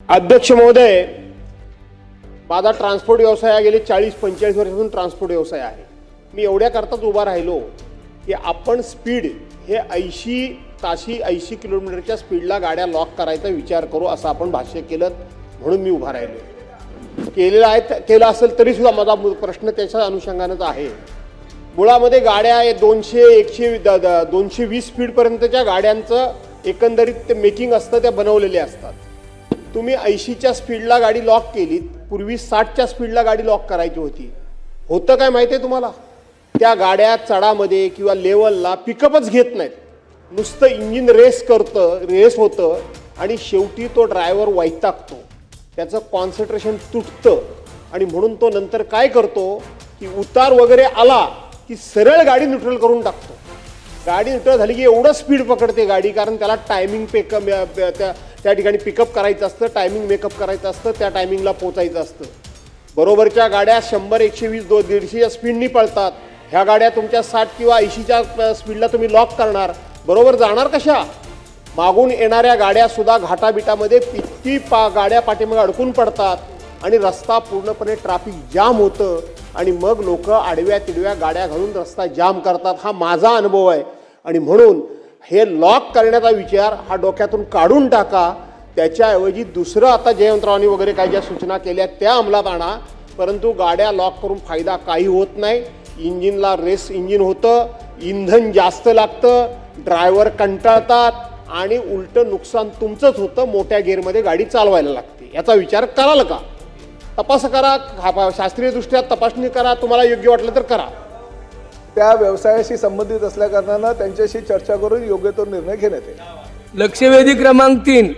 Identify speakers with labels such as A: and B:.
A: अध्यक्ष महोदय, माझा ट्रान्सपोर्ट व्यवसाय हा गेले 40-45 वर्षापासून ट्रान्सपोर्ट व्यवसाय आहे। मी एवढ्या करताच उभा राहिलो की आपण स्पीड हे 80 किलोमीटरच्या स्पीडला गाड्या लॉक करायचा विचार करू असं आपण भाष्य केलं, म्हणून मी उभा राहिलो। केलं असेल तरी सुद्धा माझा प्रश्न त्याच्या अनुषंगानेच आहे। मुळामध्ये गाड्या 220 स्पीड पर्यंतच्या गाड्यांचं एकंदरीत ते मेकिंग असतं, त्या बनवलेल्या असतात। तुम्ही 80च्या स्पीडला गाडी लॉक केलीत, पूर्वी 60च्या स्पीडला गाडी लॉक करायची होती। होतं काय माहिती आहे तुम्हाला, त्या गाड्या चढामध्ये किंवा लेवलला पिकअपच घेत नाहीत, नुसतं इंजिन रेस होतं आणि शेवटी तो ड्रायव्हर वैतागतो, त्याचं कॉन्सन्ट्रेशन तुटतं आणि म्हणून तो नंतर काय करतो की उतार वगैरे आला की सरळ गाडी न्यूट्रल करून टाकतो। गाडी न्यूट्रल झाली की एवढं स्पीड पकडते गाडी, कारण त्याला टायमिंग त्या ठिकाणी पिकअप करायचं असतं, टायमिंग मेकअप करायचं असतं, त्या टायमिंगला पोचायचं असतं। बरोबरच्या गाड्या 100, 120, 150च्या स्पीडनी पळतात। ह्या गाड्या तुमच्या 60 किंवा 80च्या स्पीडला तुम्ही लॉक करणार, बरोबर जाणार कशा? मागून येणाऱ्या गाड्या सुद्धा घाटाबिटामध्ये किती गाड्या पाठीमागे अडकून पडतात आणि रस्ता पूर्णपणे ट्रॅफिक जाम होतं आणि मग लोक आडव्या तिडव्या गाड्या घालून रस्ता जाम करतात। हा माझा अनुभव आहे आणि म्हणून हे लॉक करण्याचा विचार हा डोक्यातून काढून टाका। त्याच्याऐवजी दुसरं आता जयवंतरावांनी वगैरे काही ज्या सूचना केल्या त्या अंमलात आणा, परंतु गाड्या लॉक करून फायदा काही होत नाही। इंजिनला रेस इंजिन होतं, इंधन जास्त लागतं, ड्रायव्हर कंटाळतात आणि उलटं नुकसान तुमचंच होतं, मोठ्या गेअरमध्ये गाडी चालवायला लागते। याचा विचार कराल का? तपास करा, शास्त्रीयदृष्ट्या तपासणी करा, तुम्हाला योग्य वाटलं तर करा।
B: त्या व्यवसायाशी संबंधित असल्याकारणानं त्यांच्याशी चर्चा करून योग्य तो निर्णय घेण्यात येईल।
C: लक्षवेधी क्रमांक 3